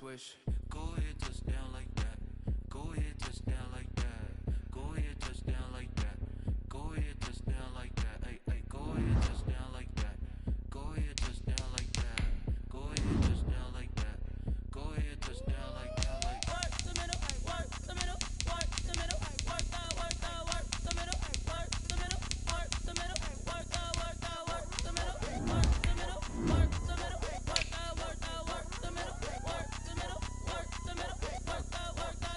swish. Go ahead, touchdown like that. Go ahead, touchdown like that. Go ahead, touchdown like that. Go ahead, touchdown like that. Hey, hey, go ahead, touchdown like that. Go ahead, touchdown like that. Go ahead, touchdown like that. Go ahead, touchdown like that. Like work the middle, work the middle, work the middle, work the middle, work the middle, work the middle, work the middle, work the middle, work the middle, work the middle, work the middle, work the middle, work the middle, work the middle, work the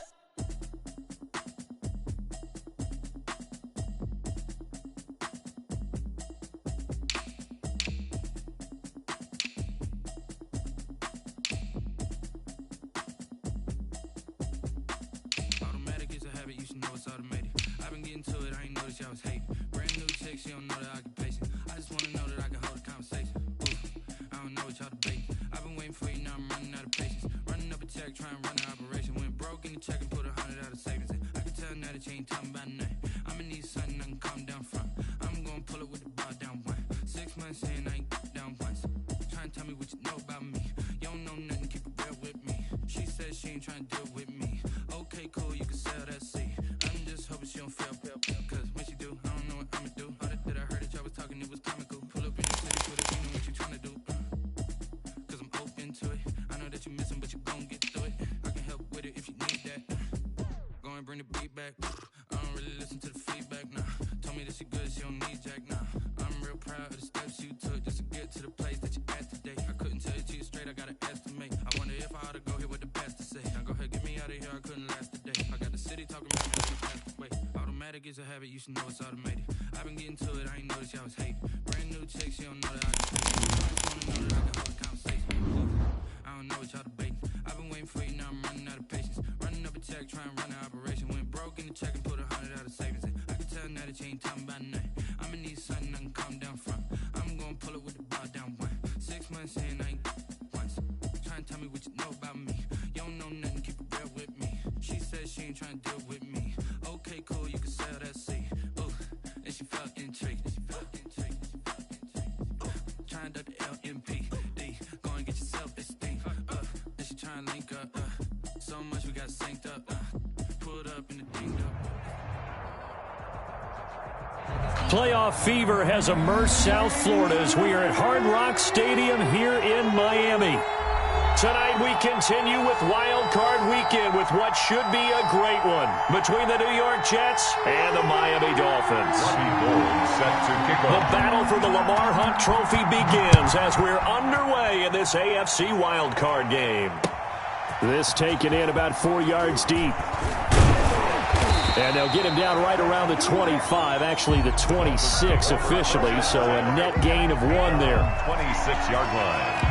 Automatic is a habit, you should know it's automated. I've been getting to it, I ain't noticed y'all was hating. Brand new chick, she don't know the occupation. I just wanna know that I can hold a conversation. Ooh, I don't know what y'all debating. I've been waiting for you, now I'm running out of patience. Running up a check, trying to run an operation. Went broke in the check and put 100 out of savings in. I can tell now that you ain't talking about nothing. I'ma need something I can calm down from. I'm gonna pull it with the bar down one. 6 months in, I ain't down once. Trying to tell me what you know about me. You don't know nothing, keep it real with me. She says she ain't trying to deal with me. Okay, cool, you can sell that seed. I'm just hoping she don't fail, cause when she do, I don't know what I'ma do. All that I heard that y'all was talking, it was comical. Pull up in the city, put it, you know what you trying to do. Cause I'm open to it. I know that you missing, but you gon' get through it. I can help with it if you need that. Go and bring the beat back. I don't really listen to the feedback, nah. Told me that she good, she don't need jack, nah. I'm real proud of the steps you took just to get to the place that you at today. I couldn't tell you to you straight, I gotta estimate. I wonder if I ought to go here with the best to say. Now go ahead, get me out of here, I couldn't last today. I got the city talking about me, she passed away. Automatic is a habit, you should know it's automated. I've been getting to it, I ain't noticed y'all was hating. Brand new chick, she don't know that I can pay. I just wanna know that I can hold a conversation. I don't know what y'all debating. I've been waiting for you, now I'm running out of patience. Running up a check, trying to run an operation. Went broke in the check and put 100 out of savings in. I can tell now that you ain't talking about nothing. I'ma need something I can calm down from. I'm gonna pull it with the bar down one. 6 months in, I ain't once. Trying to tell me what you know about me. You don't know nothing, keep it real with me. She says she ain't trying to deal with me. Okay, cool, you can sell that seed. Ooh, and she felt intrigued. Trying to duck the LMPD. Go and get your self-esteem. And she trying to link up. So much we got synced up. Pulled up in the dinged up. Playoff fever has immersed South Florida as we are at Hard Rock Stadium here in Miami. Tonight we continue with Wild Card Weekend with what should be a great one between the New York Jets and the Miami Dolphins. Set to kick off. The battle for the Lamar Hunt Trophy begins as we're underway in this AFC Wild Card game. This taken in about 4 yards deep. And they'll get him down right around the 25, actually the 26 officially, so a net gain of 1 there. 26-yard line.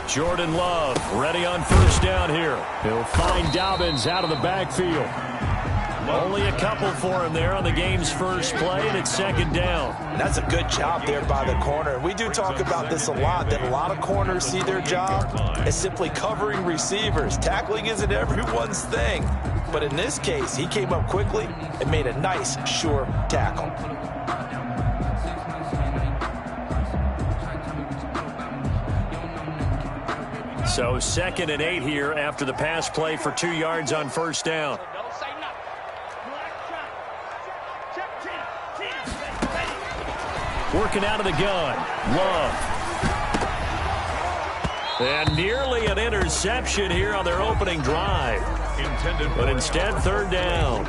Jordan Love ready on first down here. He'll find Dobbins out of the backfield. Only a couple for him there on the game's first play, and it's second down. And that's a good job there by the corner. We do talk about this a lot, that a lot of corners see their job as simply covering receivers. Tackling isn't everyone's thing. But in this case, he came up quickly and made a nice, sure tackle. So 2nd and 8 here after the pass play for 2 yards on first down. Working out of the gun. Love. And nearly an interception here on their opening drive. But instead, third down.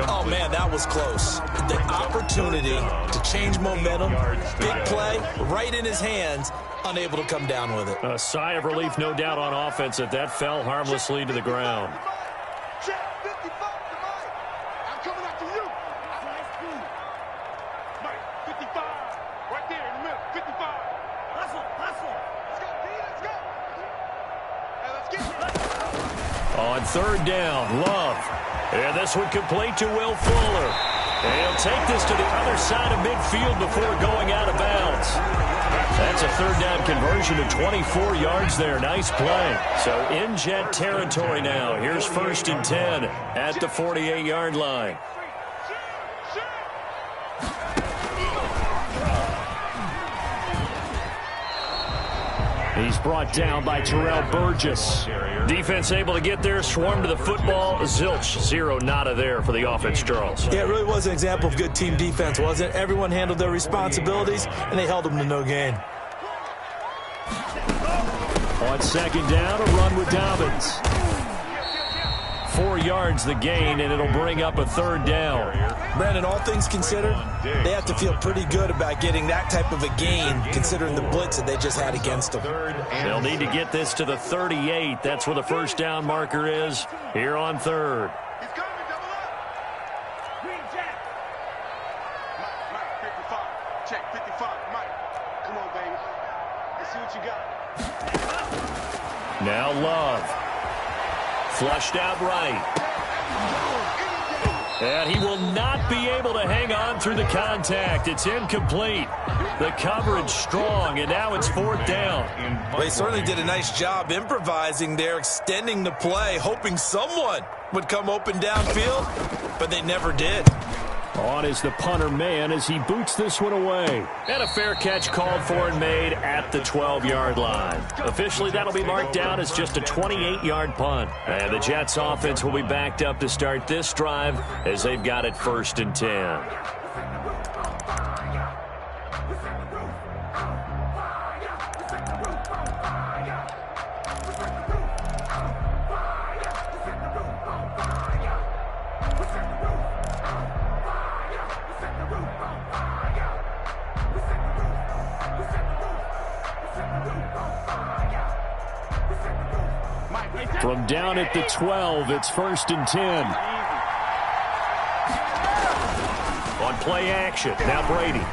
Oh, man, that was close. The opportunity to change momentum, big play, right in his hands, unable to come down with it. A sigh of relief, no doubt, on offense that that fell harmlessly to the ground. On third down, Love. And this one complete to Will Fuller. And he'll take this to the other side of midfield before going out of bounds. That's a third down conversion of 24 yards there. Nice play. So in Jet territory now. Here's 1st and 10 at the 48-yard line. He's brought down by Terrell Burgess. Defense able to get there, swarm to the football. Zilch, zero nada there for the offense, Charles. Yeah, it really was an example of good team defense, wasn't it? Everyone handled their responsibilities, and they held them to no gain. On second down, a run with Dobbins. 4 yards the gain, and it'll bring up a third down. Brandon, all things considered, they have to feel pretty good about getting that type of a gain, considering the blitz that they just had against them. They'll need to get this to the 38. That's where the first down marker is here on third. He's coming, double up. Green Jack. Mike, 55. Check, 55. Mike, come on, baby. Let's see what you got. Now Love. Flushed out right. And he will not be able to hang on through the contact. It's incomplete. The coverage strong, and now it's 4th down. Well, they certainly did a nice job improvising there, extending the play, hoping someone would come open downfield, but they never did. On is the punter man as he boots this one away. And a fair catch called for and made at the 12-yard line. Officially, that'll be marked down as just a 28-yard punt. And the Jets offense will be backed up to start this drive as they've got it 1st and 10. From down at the 12, it's 1st and 10. On play action, now Brady.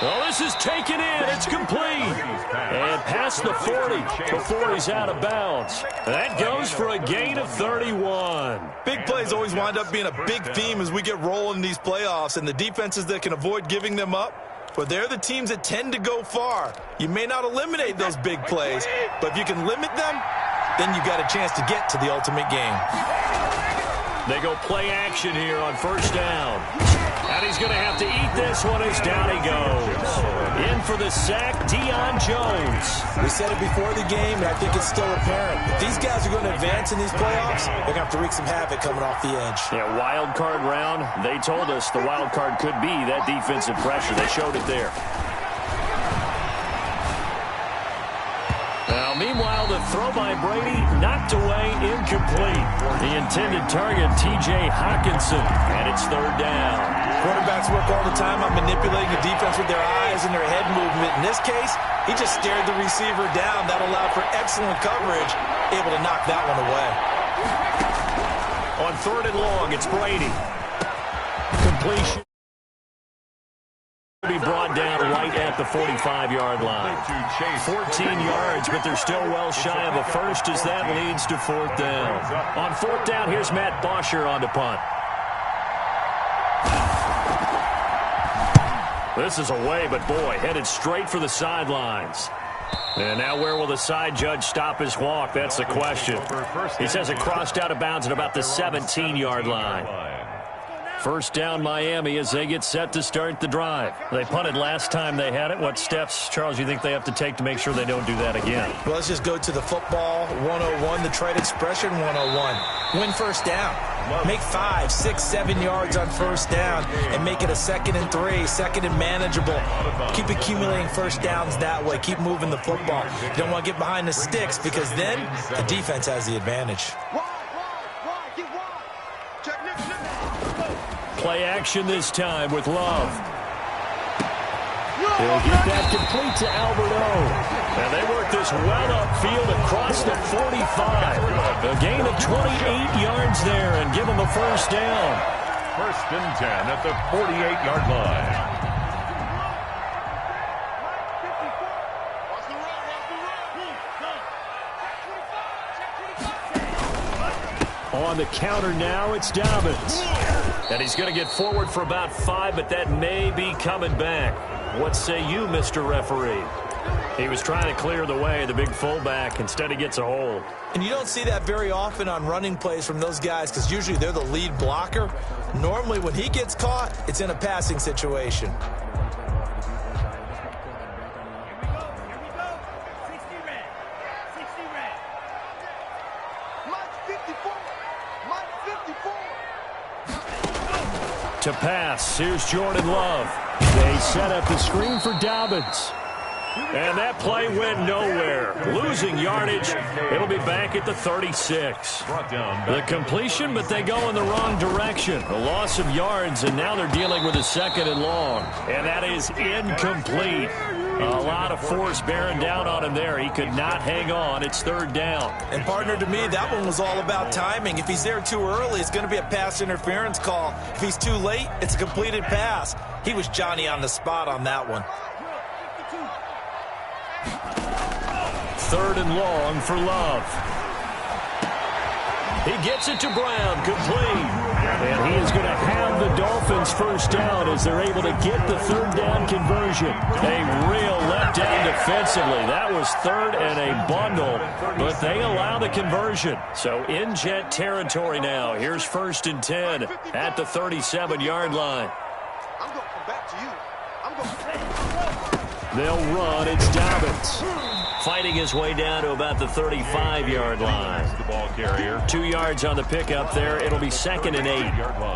Oh, this is taken in. It's complete. And past the 40 before he's out of bounds. That goes for a gain of 31. Big plays always wind up being a big theme as we get rolling in these playoffs, and the defenses that can avoid giving them up, but they're the teams that tend to go far. You may not eliminate those big plays, but if you can limit them, then you got a chance to get to the ultimate game. They go play action here on 1st down. And he's going to have to eat this one as down he goes. In for the sack, Deion Jones. We said it before the game, and I think it's still apparent. If these guys are going to advance in these playoffs, they're going to have to wreak some havoc coming off the edge. Yeah, wild card round. They told us the wild card could be that defensive pressure. They showed it there. Now, meanwhile, the throw by Brady knocked away, incomplete. The intended target, T.J. Hawkinson, and it's 3rd down. Quarterbacks work all the time on manipulating the defense with their eyes and their head movement. In this case, he just stared the receiver down. That allowed for excellent coverage, able to knock that one away. On 3rd and long, it's Brady. Completion. Be brought down right at the 45-yard line. 14 yards, but they're still well shy of a first as that leads to 4th down. On 4th down, here's Matt Bosher on the punt. This is away, but boy, headed straight for the sidelines. And now where will the side judge stop his walk? That's the question. He says it crossed out of bounds at about the 17-yard line. 1st down Miami as they get set to start the drive. They punted last time they had it. What steps, Charles, you think they have to take to make sure they don't do that again? Well, let's just go to the football 101, the trade expression 101. Win 1st down. Make 5, 6, 7 yards on 1st down and make it a 2nd and 3, 2nd and manageable. Keep accumulating 1st downs that way. Keep moving the football. You don't want to get behind the sticks because then the defense has the advantage. Play action this time with Love. He'll get that complete to Alberto. And they work this well upfield across the 45. A gain of 28 yards there and give him a 1st down. First and 10 at the 48-yard line. On the counter now, it's Dolphins. And he's going to get forward for about 5, but that may be coming back. What say you, Mr. Referee? He was trying to clear the way, the big fullback. Instead, he gets a hold. And you don't see that very often on running plays from those guys because usually they're the lead blocker. Normally, when he gets caught, it's in a passing situation. To pass, here's Jordan Love. They set up the screen for Dobbins. And that play went nowhere. Losing yardage. It'll be back at the 36. The completion, but they go in the wrong direction. A loss of yards, and now they're dealing with a 2nd and long. And that is incomplete. A lot of force bearing down on him there. He could not hang on. It's 3rd down. And, partner, to me, that one was all about timing. If he's there too early, it's going to be a pass interference call. If he's too late, it's a completed pass. He was Johnny on the spot on that one. 3rd and long for Love. He gets it to Brown, complete. And he is going to have the Dolphins first down as they're able to get the 3rd down conversion. A real letdown defensively. That was 3rd and a bundle, but they allow the conversion. So in Jet territory now. Here's 1st and 10 at the 37-yard line. I'm going to come back to you. I'm going to... They'll run. It's Dobbins. Fighting his way down to about the 35-yard line. The ball carrier. 2 yards on the pickup there. It'll be 2nd and 8.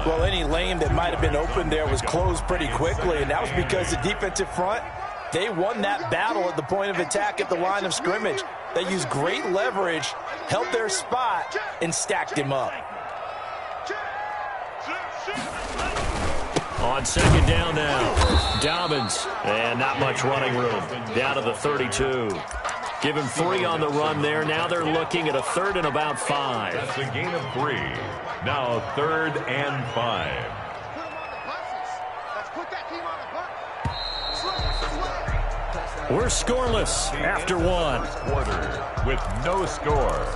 Well, any lane that might have been open there was closed pretty quickly, and that was because the defensive front, they won that battle at the point of attack at the line of scrimmage. They used great leverage, held their spot, and stacked him up. On 2nd down now, Dobbins, and not much running room. Down to the 32. Give him 3 on the run there. Now they're looking at a 3rd and about 5. That's a gain of 3. Now 3rd and 5. We're scoreless after 1. Quarter with no score.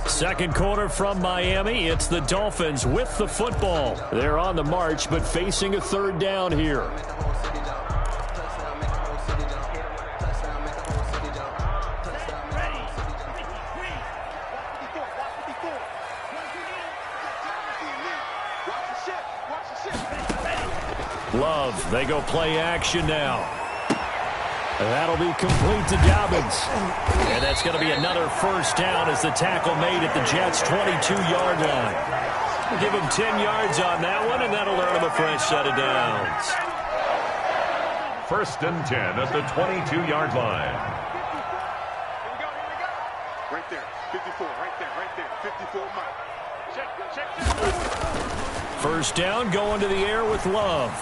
2nd quarter from Miami. It's the Dolphins with the football. They're on the march, but facing a 3rd down here. Love, they go play action now. That'll be complete to Dobbins. And that's going to be another 1st down as the tackle made at the Jets' 22-yard line. We'll give him 10 yards on that one, and that'll earn him a fresh set of downs. 1st and 10 at the 22-yard line. Right there, 54, right there, 54, Mike. Check. 1st down, going to the air with Love.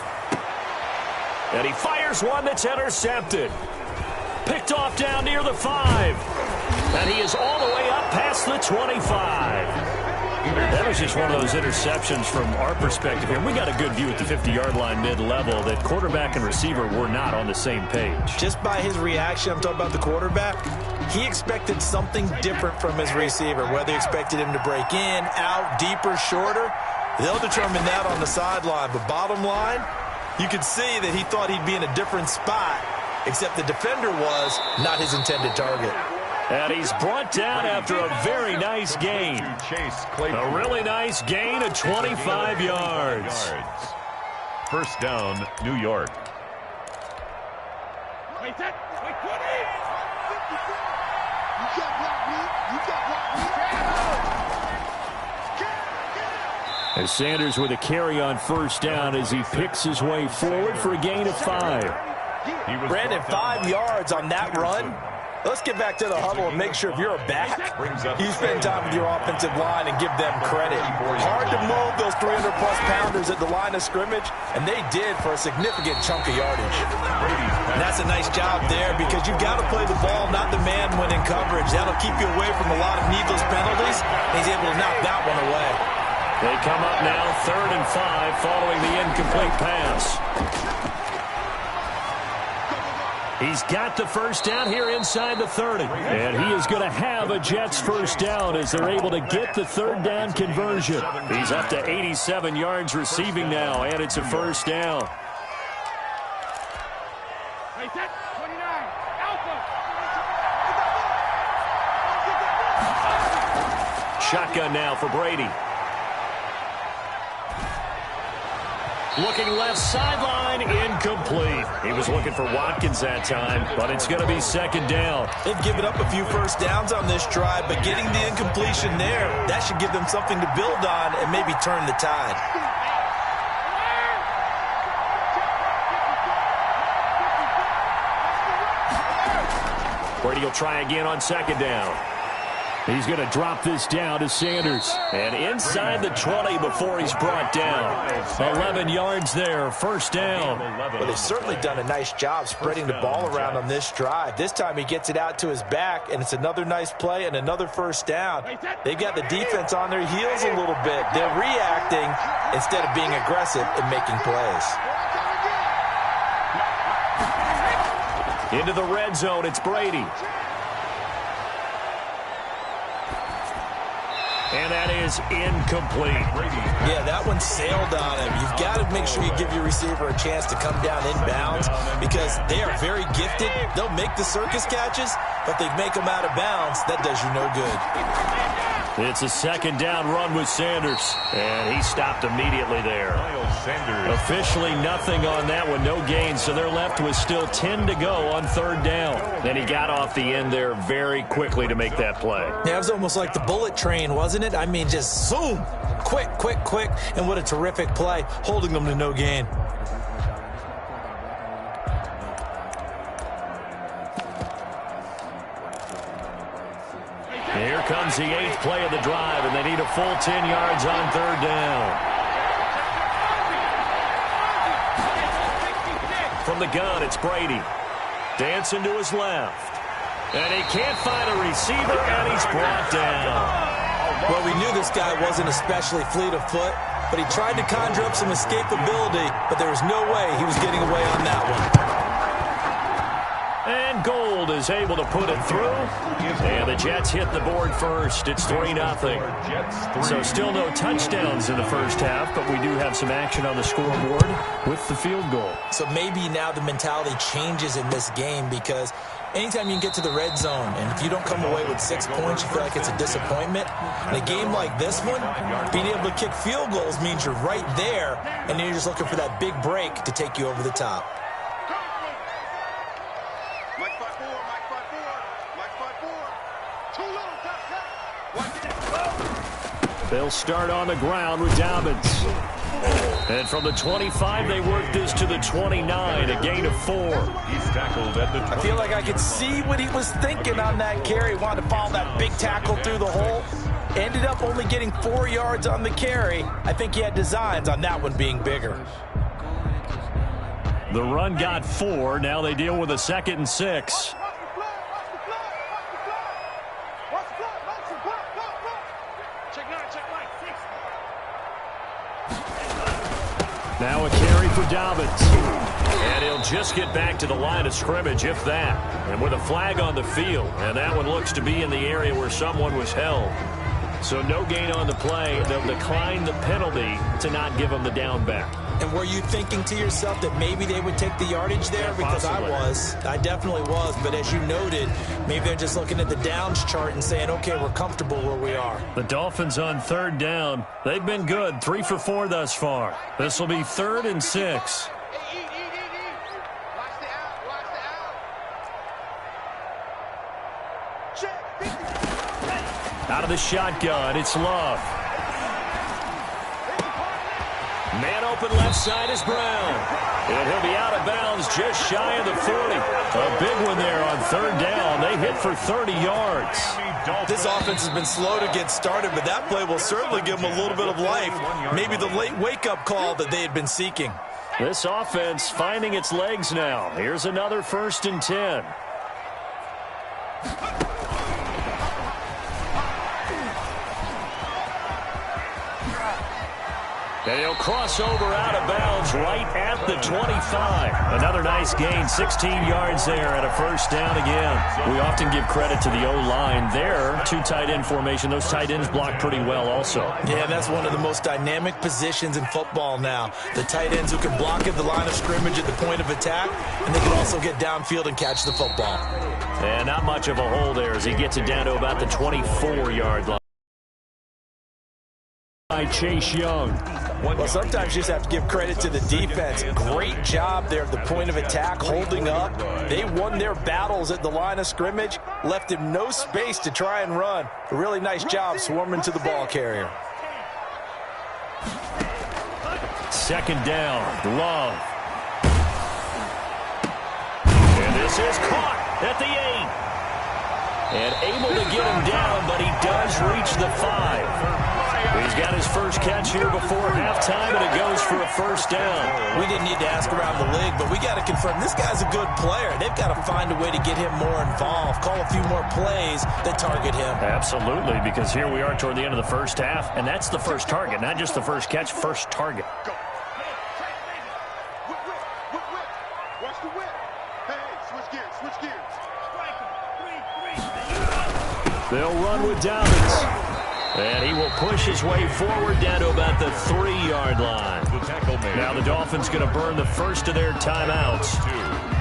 And he fires one that's intercepted. Picked off down near the 5. And he is all the way up past the 25. That was just one of those interceptions from our perspective here. We got a good view at the 50-yard line mid-level that quarterback and receiver were not on the same page. Just by his reaction, I'm talking about the quarterback, he expected something different from his receiver, whether he expected him to break in, out, deeper, shorter. They'll determine that on the sideline. But bottom line, you could see that he thought he'd be in a different spot, except the defender was not his intended target. And he's brought down after a very nice gain. A really nice gain of 25 yards. 1st down, New York. As Sanders with a carry on 1st down as he picks his way forward for a gain of 5. Brandon, 5 yards on that run. Let's get back to the huddle and make sure if you're a back, you spend time with your offensive line and give them credit. Hard to move those 300-plus pounders at the line of scrimmage, and they did for a significant chunk of yardage. And that's a nice job there because you've got to play the ball, not the man when in coverage. That'll keep you away from a lot of needless penalties, and he's able to knock that one away. They come up now 3rd and 5 following the incomplete pass. He's got the first down here inside the 30. And he is going to have a Jets first down as they're able to get the 3rd down conversion. He's up to 87 yards receiving now, and it's a first down. Shotgun now for Brady. Looking left sideline, incomplete. He was looking for Watkins that time, but it's going to be 2nd down. They've given up a few first downs on this drive, but getting the incompletion there, that should give them something to build on and maybe turn the tide. Brady will try again on 2nd down. He's going to drop this down to Sanders. And inside the 20 before he's brought down. 11 yards there, first down. Well, they've certainly done a nice job spreading the ball around on this drive. This time he gets it out to his back, and it's another nice play and another first down. They've got the defense on their heels a little bit. They're reacting instead of being aggressive and making plays. Into the red zone, it's Brady. And that is incomplete. Yeah, that one sailed on him. You've got to make sure you give your receiver a chance to come down inbounds because they are very gifted. They'll make the circus catches, but they make them out of bounds. That does you no good. It's a 2nd down run with Sanders, and he stopped immediately there. Officially nothing on that one, no gain, so they're left with still 10 to go on 3rd down. Then he got off the end there very quickly to make that play. Yeah, it was almost like the bullet train, wasn't it? I mean, just zoom, quick, and what a terrific play, holding them to no gain. Here comes the 8th play of the drive, and they need a full 10 yards on 3rd down. From the gun, it's Brady. Dancing to his left. And he can't find a receiver, and he's brought down. Well, we knew this guy wasn't especially fleet of foot, but he tried to conjure up some escapability, but there was no way he was getting away on that one. And Gold is able to put it through. And the Jets hit the board first. It's 3-0. So still no touchdowns in the first half, but we do have some action on the scoreboard with the field goal. So maybe now the mentality changes in this game because anytime you can get to the red zone, and if you don't come away with 6 points, you feel like it's a disappointment. In a game like this one, being able to kick field goals means you're right there, and then you're just looking for that big break to take you over the top. They'll start on the ground with Dolphins. And from the 25, they work this to the 29, a gain of 4. He's tackled at the 20. I feel like I could see what he was thinking on that carry. Wanted to follow that big tackle through the hole. Ended up only getting 4 yards on the carry. I think he had designs on that one being bigger. The run got 4. Now they deal with a 2nd and 6. Now a carry for Dolphins. And he'll just get back to the line of scrimmage, if that. And with a flag on the field. And that one looks to be in the area where someone was held. So no gain on the play. They'll decline the penalty to not give him the down back. And were you thinking to yourself that maybe they would take the yardage there? Because I definitely was. But as you noted, maybe they're just looking at the downs chart and saying, okay, we're comfortable where we are. The Dolphins on 3rd down. They've been good. 3 for 4 thus far. This will be 3rd and 6. Out of the shotgun, it's Love. Man open left side is Brown. And he'll be out of bounds just shy of the 40. A big one there on 3rd down. They hit for 30 yards. This offense has been slow to get started, but that play will certainly give them a little bit of life. Maybe the late wake-up call that they had been seeking. This offense finding its legs now. Here's another 1st and 10. And he'll cross over out of bounds right at the 25. Another nice gain, 16 yards there and a first down again. We often give credit to the O-line there. Two tight end formation. Those tight ends block pretty well also. Yeah, that's one of the most dynamic positions in football now. The tight ends who can block at the line of scrimmage at the point of attack, and they can also get downfield and catch the football. And not much of a hole there as he gets it down to about the 24-yard line. By Chase Young. Well, sometimes you just have to give credit to the defense. Great job there at the point of attack, holding up. They won their battles at the line of scrimmage, left him no space to try and run. A really nice job swarming to the ball carrier. Second down, Love. And this is caught at the 8. And able to get him down, but he does reach the 5. He's got his first catch here before halftime, and it goes for a first down. We didn't need to ask around the league, but we got to confirm this guy's a good player. They've got to find a way to get him more involved, call a few more plays that target him. Absolutely, because here we are toward the end of the first half, and that's the first target, not just the first catch, first target. Go. Watch the whip. Hey, switch gears. They'll run with Dolphins. And he will push his way forward down to about the 3-yard line. Now the Dolphins going to burn the first of their timeouts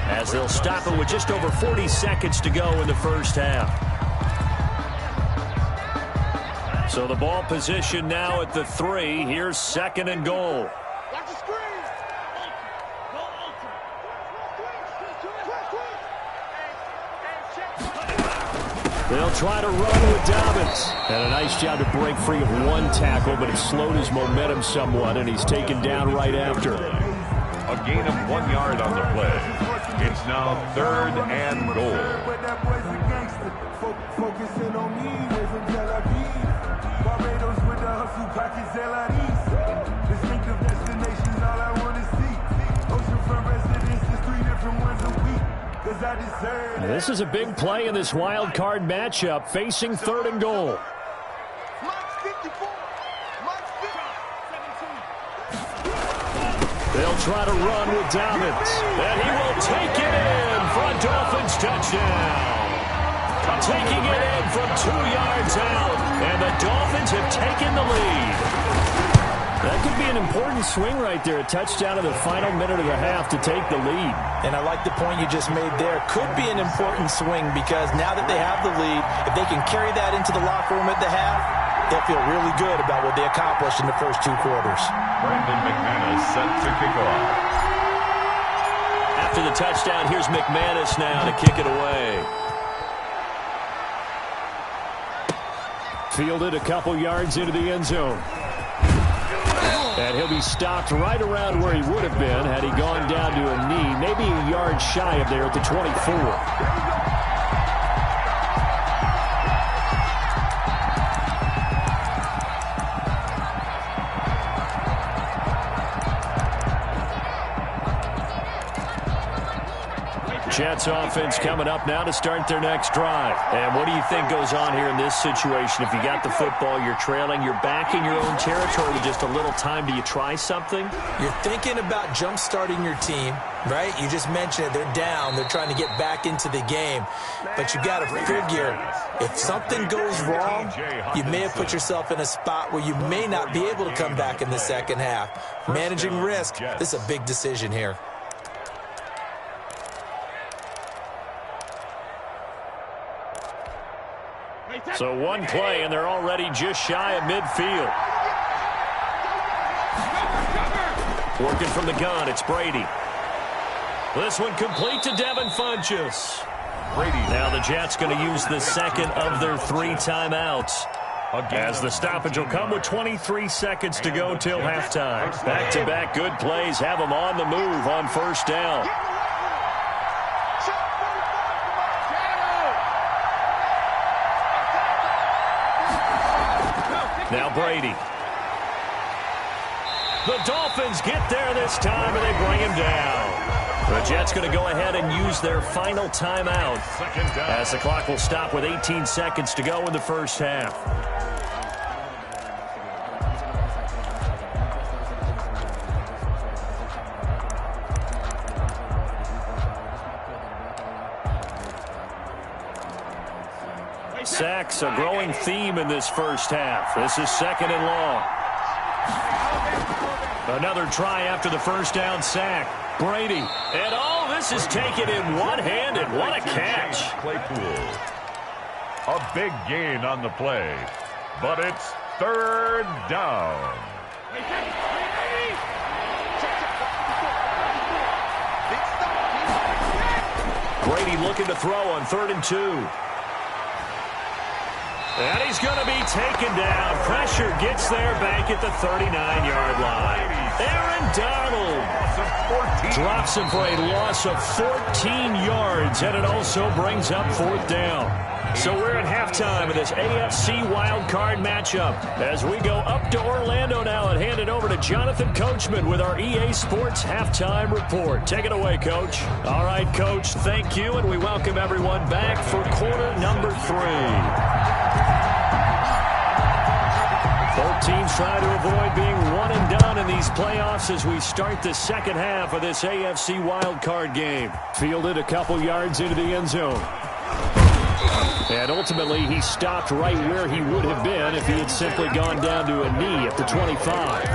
as they'll stop it with just over 40 seconds to go in the first half. So the ball position now at the 3. Here's second and goal. Watch the screen. They'll try to run with Dobbins. And a nice job to break free of one tackle, but it slowed his momentum somewhat, and he's taken down right after. A gain of 1 yard on the play. It's now third and goal. Focusing on me, way from Tel Aviv. Barbados with the hustle pockets, distinctive destinations, all I want to see. Oceanfront residences, 3 different ones a week. This is a big play in this wild card matchup, facing third and goal. They'll try to run with Dobbins, and he will take it in for a Dolphins touchdown. Taking it in from 2 yards out, and the Dolphins have taken the lead. That could be an important swing right there, a touchdown in the final minute of the half to take the lead. And I like the point you just made there. Could be an important swing because now that they have the lead, if they can carry that into the locker room at the half, they'll feel really good about what they accomplished in the first 2 quarters. Brandon McManus set to kick off. After the touchdown, here's McManus now to kick it away. Fielded a couple yards into the end zone. And he'll be stopped right around where he would have been had he gone down to a knee, maybe a yard shy of there at the 24. Jets offense coming up now to start their next drive. And what do you think goes on here in this situation? If you got the football, you're trailing, you're back in your own territory with just a little time. Do you try something? You're thinking about jump-starting your team, right? You just mentioned it. They're down. They're trying to get back into the game. But you got to figure, if something goes wrong, you may have put yourself in a spot where you may not be able to come back in the second half. Managing risk, this is a big decision here. So one play, and they're already just shy of midfield. Working from the gun, it's Brady. This one complete to Devin Funchess. Brady. Now the Jets going to use the second of their 3 timeouts. As the stoppage will come with 23 seconds to go till halftime. Back-to-back good plays have them on the move on first down. Now Brady. The Dolphins get there this time, and they bring him down. The Jets going to go ahead and use their final timeout as the clock will stop with 18 seconds to go in the first half. Sacks, a growing theme in this first half. This is 2nd and long. Another try after the first down sack. Brady. And all this is taken in one-handed. What a catch. Claypool. A big gain on the play. But it's 3rd down. Brady looking to throw on 3rd and 2. And he's going to be taken down. Pressure gets there back at the 39-yard line. Aaron Donald drops him for a loss of 14 yards, and it also brings up 4th down. So we're at halftime of this AFC wildcard matchup as we go up to Orlando now and hand it over to Jonathan Coachman with our EA Sports Halftime Report. Take it away, Coach. All right, Coach, thank you, and we welcome everyone back for quarter number 3. Both teams trying to avoid being one and done in these playoffs as we start the second half of this AFC wildcard game. Fielded a couple yards into the end zone. And ultimately, he stopped right where he would have been if he had simply gone down to a knee at the 25.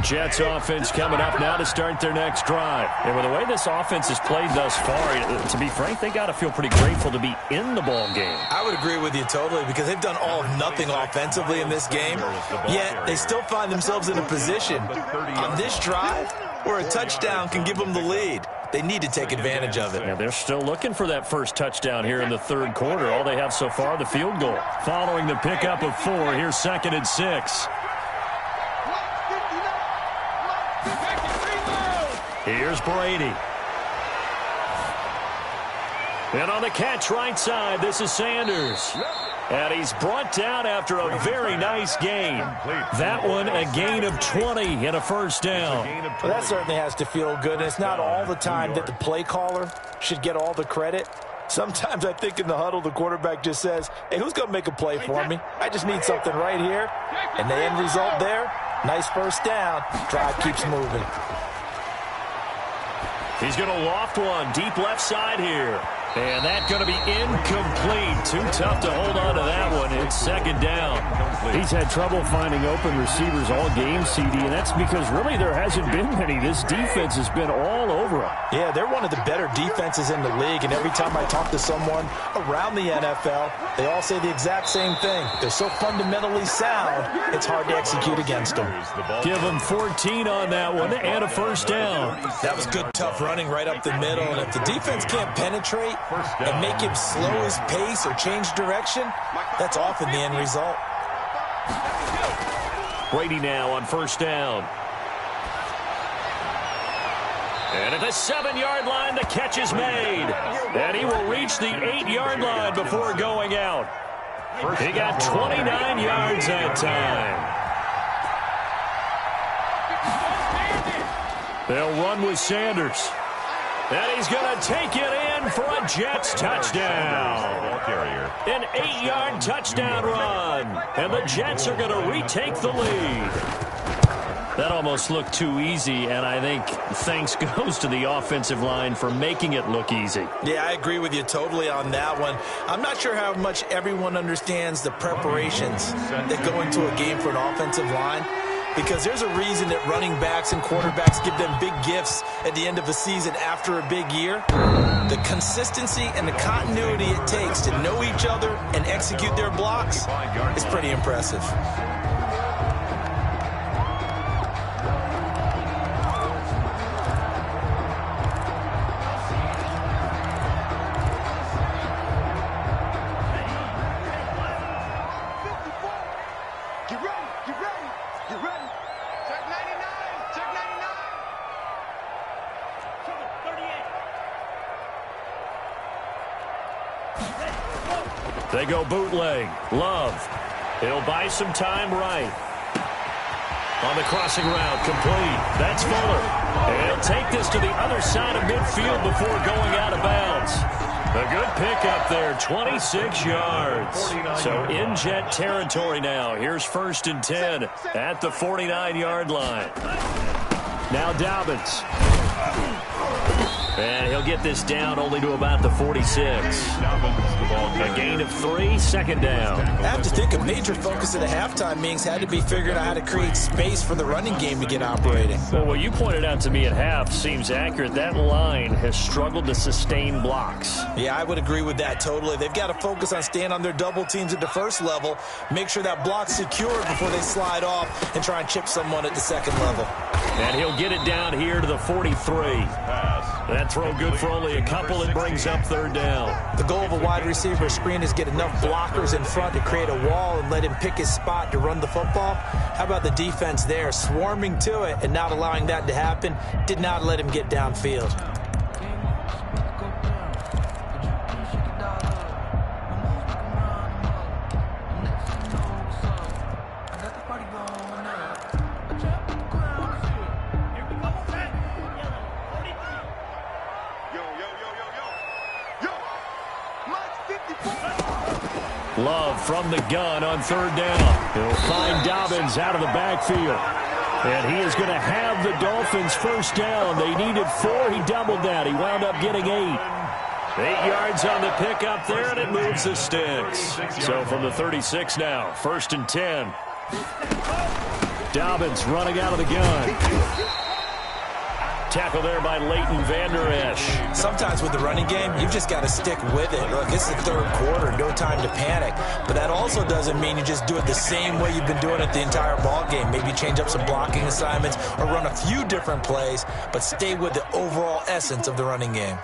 Jets offense coming up now to start their next drive. And with the way this offense has played thus far, to be frank, they got to feel pretty grateful to be in the ball game. I would agree with you totally because they've done all of nothing offensively in this game, yet they still find themselves in a position on this drive where a touchdown can give them the lead. They need to take advantage of it. Yeah, they're still looking for that first touchdown here in the 3rd quarter. All they have so far, the field goal. Following the pickup of 4, here's 2nd and 6. Here's Brady. And on the catch right side, this is Sanders. And he's brought down after a very nice gain. That one, a gain of 20 and a first down. Well, that certainly has to feel good. And it's not all the time that the play caller should get all the credit. Sometimes I think in the huddle, the quarterback just says, hey, who's going to make a play for me? I just need something right here. And the end result there, nice first down. Drive keeps moving. He's going to loft one deep left side here. And that's going to be incomplete. Too tough to hold on to that one. It's 2nd down. He's had trouble finding open receivers all game, CD, and that's because really there hasn't been many. This defense has been all over him. Yeah, they're one of the better defenses in the league, and every time I talk to someone around the NFL, they all say the exact same thing. They're so fundamentally sound, it's hard to execute against them. Give them 14 on that one and a first down. That was good, tough running right up the middle, and if the defense can't penetrate and make him slow his pace or change direction, that's often the end result. Brady now on first down. And at the 7-yard line, the catch is made. And he will reach the 8-yard line before going out. He got 29 yards that time. They'll run with Sanders. And he's going to take it in for a Jets touchdown. An 8-yard touchdown run. And the Jets are going to retake the lead. That almost looked too easy, and I think thanks goes to the offensive line for making it look easy. Yeah, I agree with you totally on that one. I'm not sure how much everyone understands the preparations that go into a game for an offensive line, because there's a reason that running backs and quarterbacks give them big gifts at the end of a season after a big year. The consistency and the continuity it takes to know each other and execute their blocks is pretty impressive. They go bootleg. Love. He'll buy some time right. On the crossing route, complete. That's Fuller. And he'll take this to the other side of midfield before going out of bounds. A good pickup there, 26 yards. So in Jet territory now. Here's 1st and 10 at the 49-yard line. Now Dobbins. And he'll get this down only to about the 46. A gain of 3, second down. I have to think a major focus of the halftime meetings had to be figuring out how to create space for the running game to get operating. Well, what you pointed out to me at half seems accurate. That line has struggled to sustain blocks. Yeah, I would agree with that totally. They've got to focus on staying on their double teams at the first level, make sure that block's secured before they slide off and try and chip someone at the second level. And he'll get it down here to the 43. That throw good for only a couple. It brings up third down. The goal of a wide receiver screen is get enough blockers in front to create a wall and let him pick his spot to run the football. How about the defense there, swarming to it and not allowing that to happen? Did not let him get downfield. Love from the gun on third down. He'll find Dobbins out of the backfield. And he is going to have the Dolphins first down. They needed 4. He doubled that. He wound up getting 8. 8 yards on the pickup there, and it moves the sticks. So from the 36 now, first and 10. Dobbins running out of the gun. Tackle there by Leighton Vander Esch. Sometimes with the running game, you've just got to stick with it. Look, it's the third quarter, no time to panic. But that also doesn't mean you just do it the same way you've been doing it the entire ball game. Maybe change up some blocking assignments or run a few different plays, but stay with the overall essence of the running game.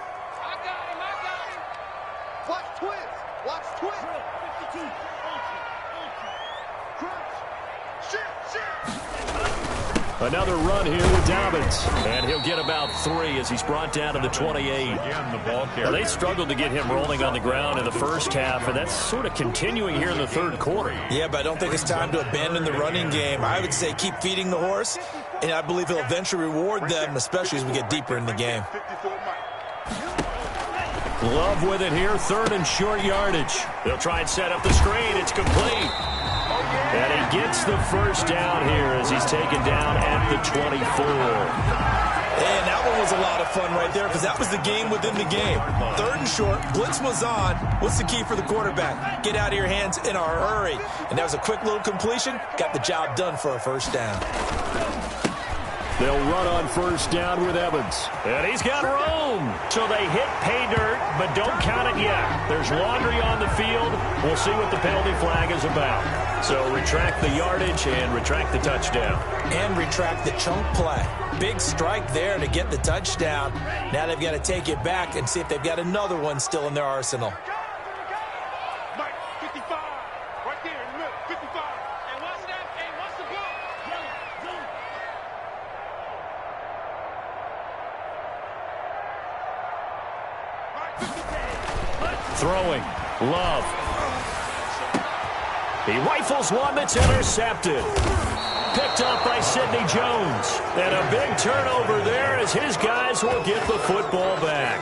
Another run here with Dobbins. And he'll get about 3 as he's brought down to the 28. Now, they struggled to get him rolling on the ground in the first half, and that's sort of continuing here in the third quarter. Yeah, but I don't think it's time to abandon the running game. I would say keep feeding the horse, and I believe he'll eventually reward them, especially as we get deeper in the game. Love with it here, third and short yardage. They'll try and set up the screen. It's complete. And he gets the first down here as he's taken down at the 24. And that one was a lot of fun right there because that was the game within the game. Third and short, blitz was on. What's the key for the quarterback? Get out of your hands in a hurry. And that was a quick little completion. Got the job done for a first down. They'll run on first down with Evans. And he's got room. So they hit pay dirt, but don't count it yet. There's laundry on the field. We'll see what the penalty flag is about. So retract the yardage and retract the touchdown. And retract the chunk play. Big strike there to get the touchdown. Now they've got to take it back and see if they've got another one still in their arsenal. Mike, 55. Right there in the middle, 55. And watch that. Hey, watch the ball. Throwing. Love. He rifles one that's intercepted. Picked up by Sidney Jones. And a big turnover there as his guys will get the football back.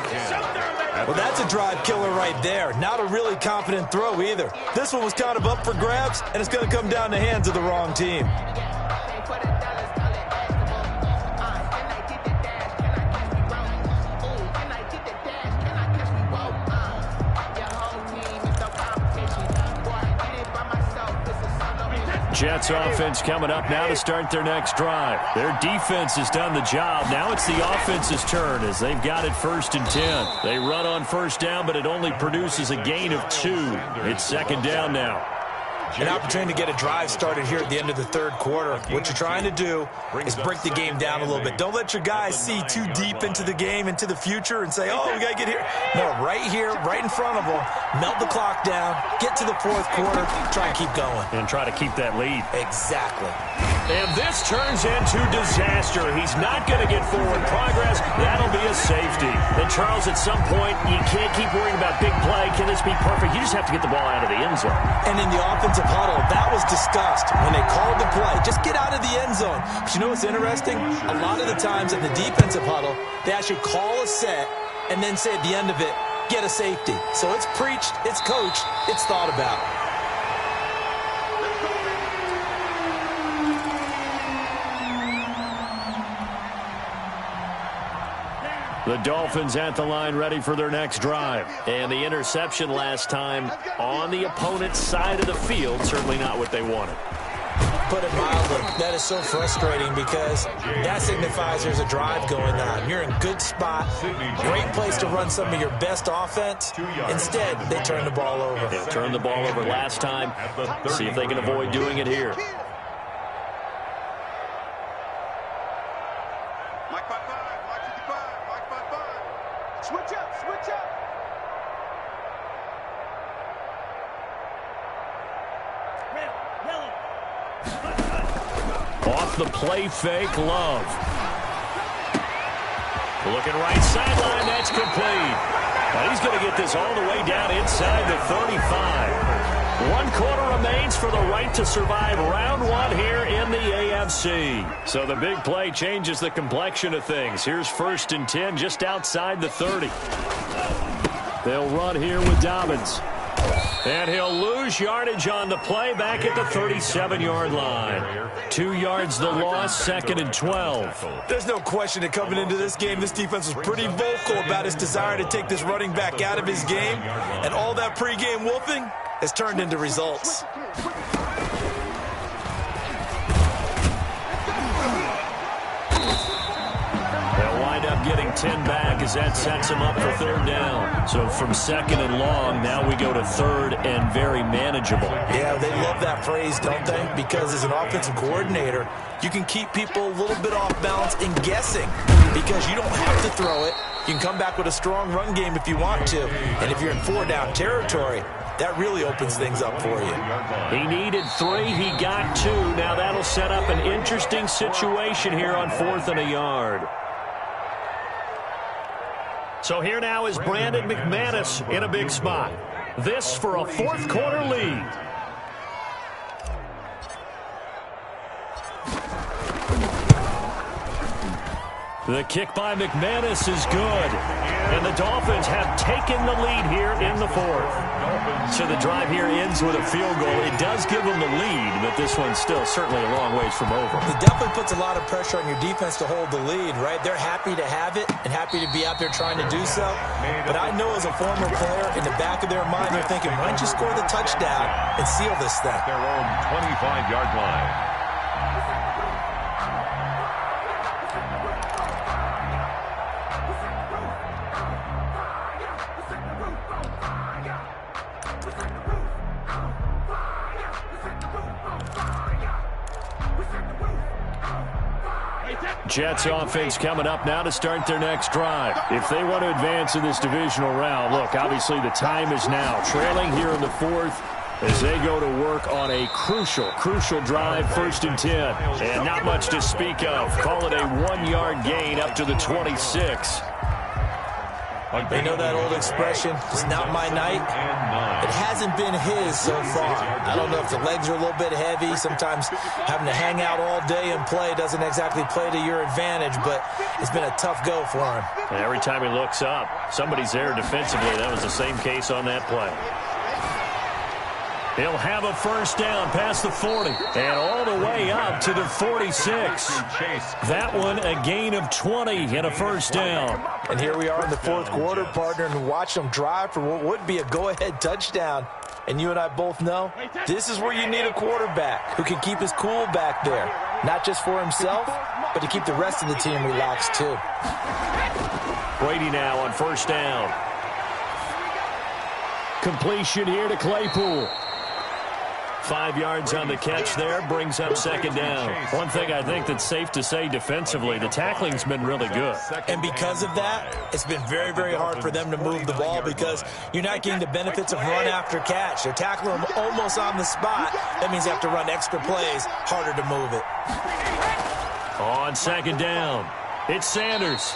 Well, that's a drive killer right there. Not a really confident throw either. This one was kind of up for grabs, and it's going to come down the hands of the wrong team. Jets offense coming up now to start their next drive. Their defense has done the job. Now it's the offense's turn as they've got it first and 10. They run on first down, but it only produces a gain of 2. It's second down now. An opportunity to get a drive started here at the end of the third quarter. What you're trying to do is break the game down a little bit. Don't let your guys see too deep into the game, into the future, and say, oh, we got to get here. No, right here, right in front of them, melt the clock down, get to the fourth quarter, try and keep going. And try to keep that lead. Exactly. And this turns into disaster. He's not going to get forward progress. That'll be a safety. And, Charles, at some point, you can't keep worrying about big play. Can this be perfect? You just have to get the ball out of the end zone. And in the offensive huddle, that was discussed when they called the play. Just get out of the end zone. But you know what's interesting? A lot of the times in the defensive huddle, they actually call a set and then say at the end of it, get a safety. So it's preached, it's coached, it's thought about. The Dolphins at the line ready for their next drive. And the interception last time on the opponent's side of the field, certainly not what they wanted. Put it mildly, that is so frustrating because that signifies there's a drive going on. You're in good spot, great place to run some of your best offense. Instead, they turn the ball over. They turned the ball over last time. See if they can avoid doing it here. Mike 55, Mike 55, Mike 55. Switch up, switch up. Off the play fake, Love. Looking right sideline, that's complete. Now he's going to get this all the way down inside the 35. 1 quarter remains for the right to survive round 1 here in the AFC. So the big play changes the complexion of things. Here's 1st and 10 just outside the 30. They'll run here with Dobbins. And he'll lose yardage on the play back at the 37-yard line. 2 yards the loss, 2nd and 12. There's no question that coming into this game, this defense was pretty vocal about its desire to take this running back out of his game. And all that pregame wolfing has turned into results. They'll wind up getting 10 back as that sets them up for 3rd down. So from 2nd and long, now we go to 3rd and very manageable. Yeah, they love that phrase, don't they? Because as an offensive coordinator, you can keep people a little bit off balance and guessing because you don't have to throw it. You can come back with a strong run game if you want to. And if you're in 4-down territory, that really opens things up for you. He needed 3. He got 2. Now that'll set up an interesting situation here on 4th and a yard. So here now is Brandon McManus in a big spot. This for a 4th quarter lead. The kick by McManus is good. And the Dolphins have taken the lead here in the 4th. So the drive here ends with a field goal. It does give them the lead, but this one's still certainly a long ways from over. It definitely puts a lot of pressure on your defense to hold the lead, right? They're happy to have it and happy to be out there trying to do so. But I know as a former player, in the back of their mind, they're thinking, why don't you score the touchdown and seal this thing? Their own 25-yard line. Jets offense coming up now to start their next drive. If they want to advance in this divisional round, look, obviously the time is now. Trailing here in the 4th as they go to work on a crucial drive, 1st and 10. And not much to speak of. Call it a 1-yard gain up to the 26. They know that old expression, it's not my night. It hasn't been his so far. I don't know if the legs are a little bit heavy. Sometimes having to hang out all day and play doesn't exactly play to your advantage, but it's been a tough go for him. And every time he looks up, somebody's there defensively. That was the same case on that play. He'll have a 1st down past the 40 and all the way up to the 46. That one a gain of 20 and a 1st down. And here we are in the 4th quarter, partner, and watch them drive for what would be a go-ahead touchdown. And you and I both know this is where you need a quarterback who can keep his cool back there, not just for himself, but to keep the rest of the team relaxed too. Brady now on 1st down. Completion here to Claypool. 5 yards on the catch there, brings up 2nd down. One thing I think that's safe to say defensively, the tackling's been really good. And because of that, it's been very, very hard for them to move the ball because you're not getting the benefits of run after catch. They're tackling them almost on the spot. That means you have to run extra plays, harder to move it. On 2nd down, it's Sanders.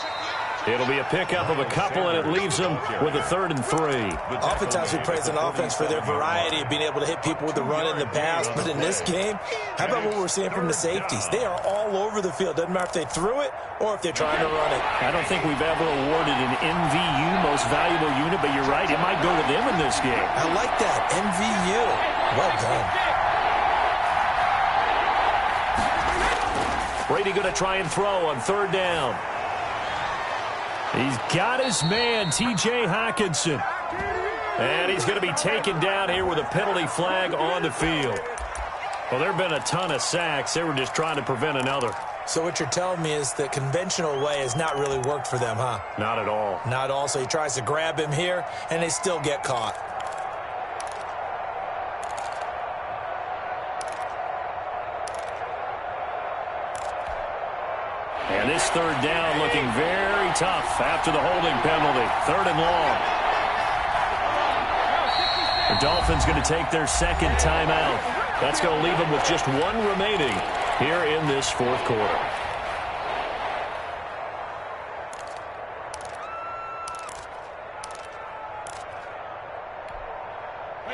It'll be a pickup of a couple, and it leaves them with a 3rd and 3. Oftentimes we praise an offense for their variety of being able to hit people with the run in the pass, but in this game, how about what we're seeing from the safeties? They are all over the field. Doesn't matter if they threw it or if they're trying to run it. I don't think we've ever awarded an MVU, most valuable unit, but you're right, it might go to them in this game. I like that, MVU. Well done. Brady going to try and throw on 3rd down. He's got his man, T.J. Hawkinson. And he's going to be taken down here with a penalty flag on the field. Well, there have been a ton of sacks. They were just trying to prevent another. So what you're telling me is the conventional way has not really worked for them, huh? Not at all. Not at all. So he tries to grab him here, and they still get caught. And this third down looking very tough after the holding penalty. 3rd and long. The Dolphins going to take their second timeout. That's going to leave them with just one remaining here in this 4th quarter.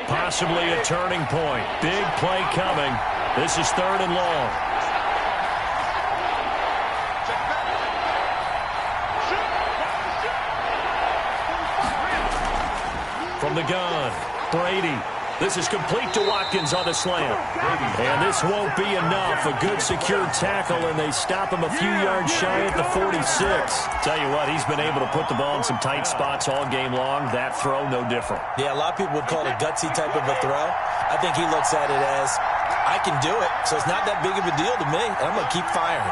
Possibly a turning point. Big play coming. This is 3rd and long. From the gun, Brady. This is complete to Watkins on the slant. And this won't be enough. A good secure tackle, and they stop him a few yards shy at the 46. Tell you what, he's been able to put the ball in some tight spots all game long. That throw, no different. Yeah, a lot of people would call it a gutsy type of a throw. I think he looks at it as, I can do it, so it's not that big of a deal to me. I'm going to keep firing.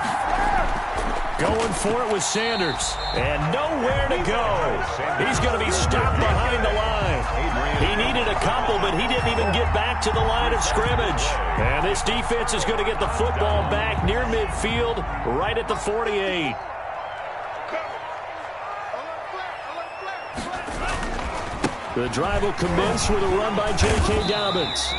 Going for it with Sanders. And nowhere to go. He's going to be stopped behind the line. He needed a couple, but he didn't even get back to the line of scrimmage. And this defense is going to get the football back near midfield, right at the 48. The drive will commence with a run by J.K. Dobbins.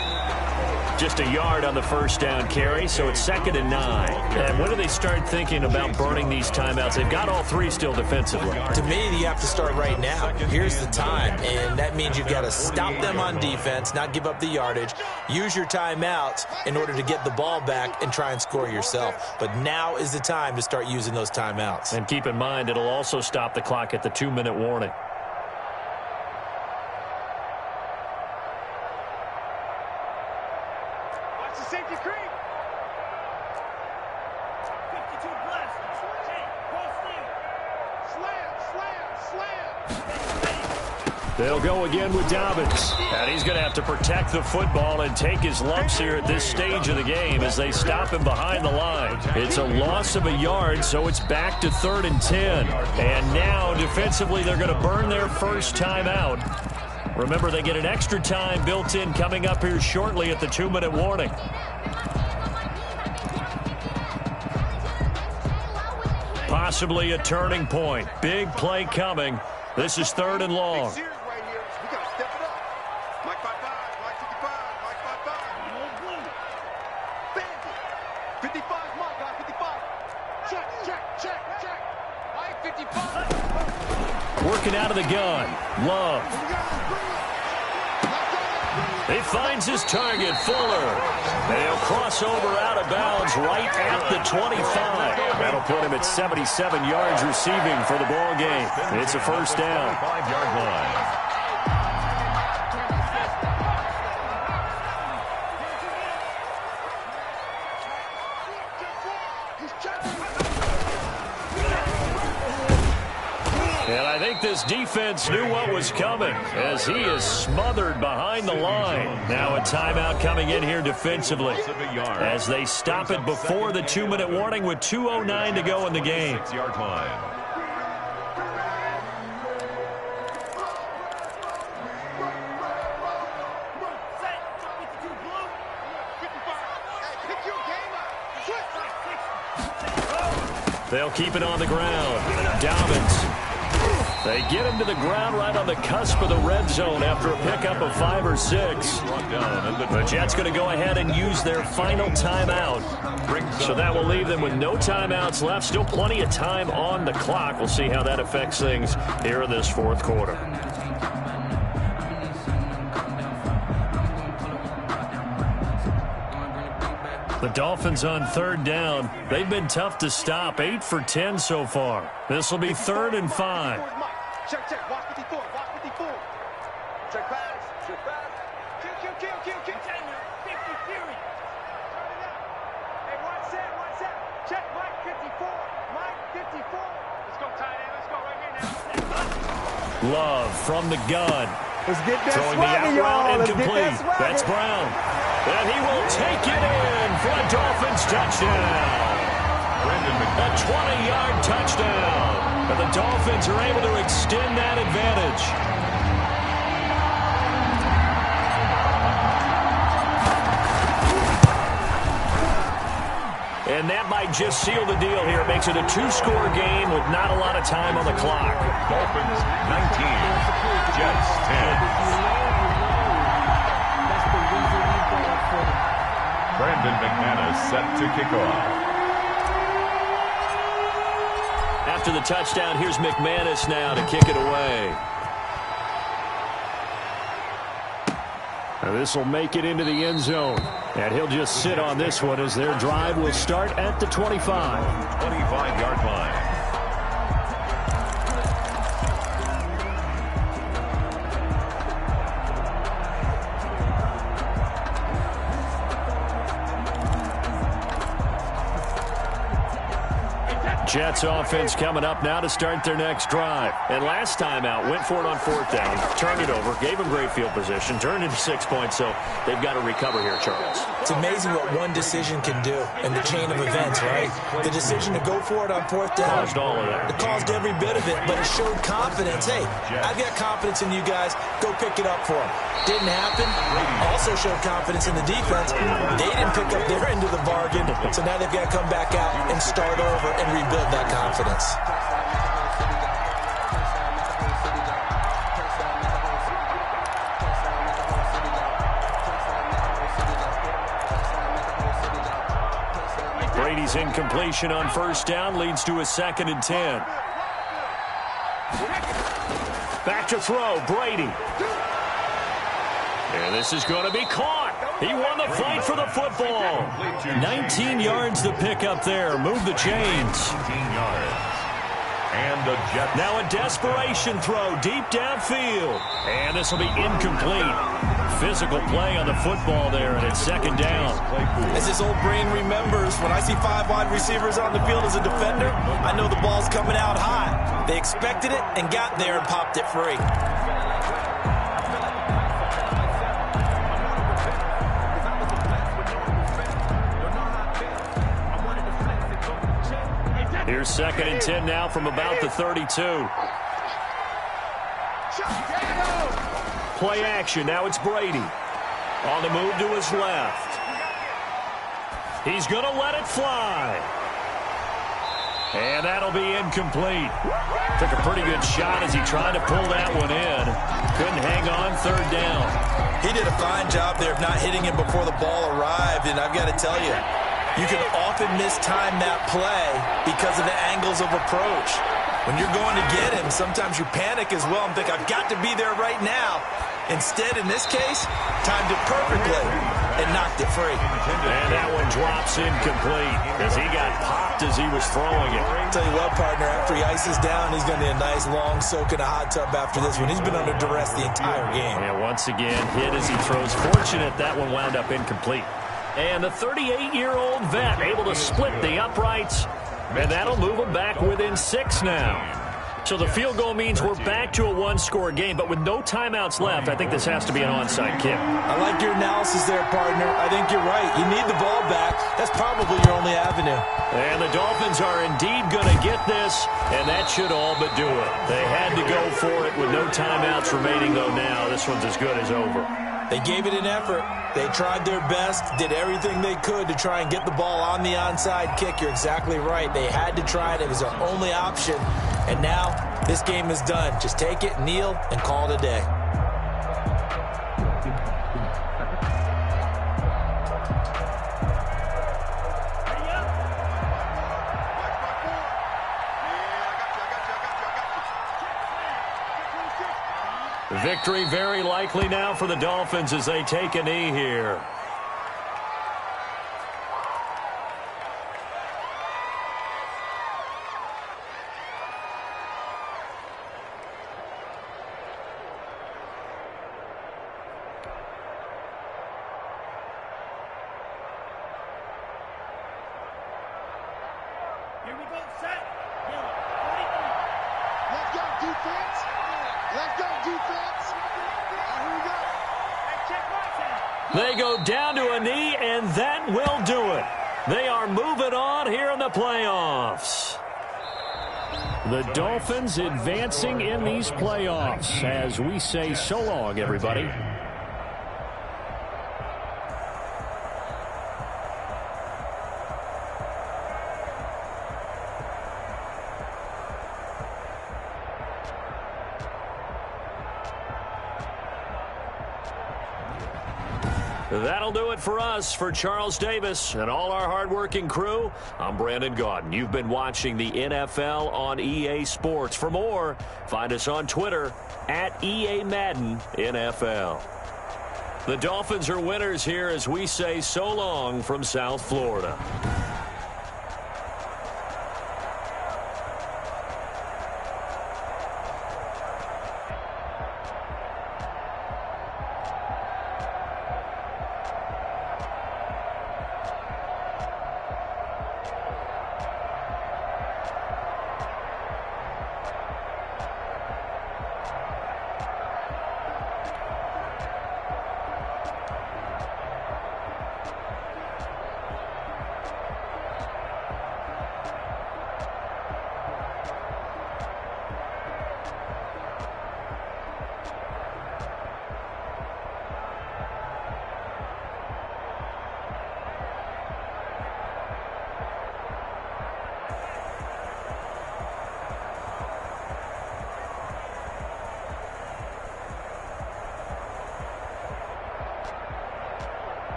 Just a yard on the first down carry, so it's 2nd and 9. And when do they start thinking about burning these timeouts? They've got all 3 still defensively. To me, you have to start right now. Here's the time, and that means you've got to stop them on defense, not give up the yardage, use your timeouts in order to get the ball back and try and score yourself. But now is the time to start using those timeouts. And keep in mind, it'll also stop the clock at the 2-minute warning. They'll go again with Dobbins. And he's going to have to protect the football and take his lumps here at this stage of the game as they stop him behind the line. It's a loss of a yard, so it's back to 3rd and 10. And now, defensively, they're going to burn their first timeout. Remember, they get an extra time built in coming up here shortly at the 2-minute warning. Possibly a turning point. Big play coming. This is 3rd and long. Working out of the gun. Love. He finds his target, Fuller. And he'll cross over out of bounds right at the 25. That'll put him at 77 yards receiving for the ball game. It's a first down. 5-yard line. And I think this defense knew what was coming as he is smothered behind the line. Now a timeout coming in here defensively as they stop it before the 2-minute warning with 2:09 to go in the game. 6-yard line. They'll keep it on the ground. Dobbins. They get him to the ground right on the cusp of the red zone after a pickup of 5 or 6. The Jets going to go ahead and use their final timeout. So that will leave them with no timeouts left. Still plenty of time on the clock. We'll see how that affects things here in this 4th quarter. The Dolphins on 3rd down. They've been tough to stop. 8 for 10 so far. This will be 3rd and 5. Check, watch 54, watch 54. Check pass, check pass. Kill. 50 period. Turn it up. Hey, one set. Check Mike 54. Mike 54 is Love from the gun. Let's get that Throwing the out swagger, y'all. route Let's get incomplete. that swagger. That's Brown. And he will take it in for a Dolphins touchdown. A 20-yard touchdown. And the Dolphins are able to extend that advantage. And that might just seal the deal here. It makes it a 2-score game with not a lot of time on the clock. Dolphins 19, Jets 10. Brandon McManus set to kick off. After the touchdown, here's McManus now to kick it away. Now this will make it into the end zone. And he'll just sit on this one as their drive will start at the 25. 25-yard line. Jets offense coming up now to start their next drive. And last time out, went for it on 4th down, turned it over, gave them great field position, turned into 6 points, so they've got to recover here, Charles. It's amazing what one decision can do in the chain of events, right? The decision to go for it on 4th down. Caused all of that. It caused every bit of it, but it showed confidence. Hey, I've got confidence in you guys. Go pick it up for them. Didn't happen. Also showed confidence in the defense. They didn't pick up their end of the bargain, so now they've got to come back out and start over and rebuild that confidence. Brady's incompletion on 1st down leads to a 2nd and 10. Back to throw, Brady. And this is going to be caught. He won the fight for the football. 19 yards to pick up there. Move the chains. 19 yards. And the Jets. Now a desperation throw deep downfield. And this will be incomplete. Physical play on the football there, and it's 2nd down. As his old brain remembers, when I see 5 wide receivers on the field as a defender, I know the ball's coming out high. They expected it and got there and popped it free. Here's 2nd and 10 now from about the 32. Play action. Now it's Brady. On the move to his left. He's going to let it fly. And that'll be incomplete. Took a pretty good shot as he tried to pull that one in. Couldn't hang on 3rd down. He did a fine job there of not hitting him before the ball arrived, and I've got to tell you, you can often mistime that play because of the angles of approach. When you're going to get him, sometimes you panic as well and think, I've got to be there right now. Instead, in this case, timed it perfectly and knocked it free. And that one drops incomplete as he got popped as he was throwing it. I'll tell you what, partner, after he ices down, he's going to be a nice long soak in a hot tub after this one. He's been under duress the entire game. Yeah, once again, hit as he throws. Fortunate that one wound up incomplete. And the 38-year-old vet able to split the uprights, and that'll move him back within 6 now. So the field goal means we're back to a 1-score game, but with no timeouts left, I think this has to be an onside kick. I like your analysis there, partner. I think you're right. You need the ball back. That's probably your only avenue. And the Dolphins are indeed going to get this, and that should all but do it. They had to go for it with no timeouts remaining, though now this one's as good as over. They gave it an effort. They tried their best, did everything they could to try and get the ball on the onside kick. You're exactly right. They had to try it. It was their only option. And now this game is done. Just take it, kneel, and call it a day. Victory very likely now for the Dolphins as they take a knee here. Here we go, set. 43. defense. Here we go. They go down to a knee, and that will do it. They are moving on here in the playoffs. The Dolphins advancing in these playoffs as we say so long, everybody. That'll do it for us. For Charles Davis and all our hardworking crew, I'm Brandon Gaudin. You've been watching the NFL on EA Sports. For more, find us on Twitter at EA Madden NFL. The Dolphins are winners here as we say so long from South Florida.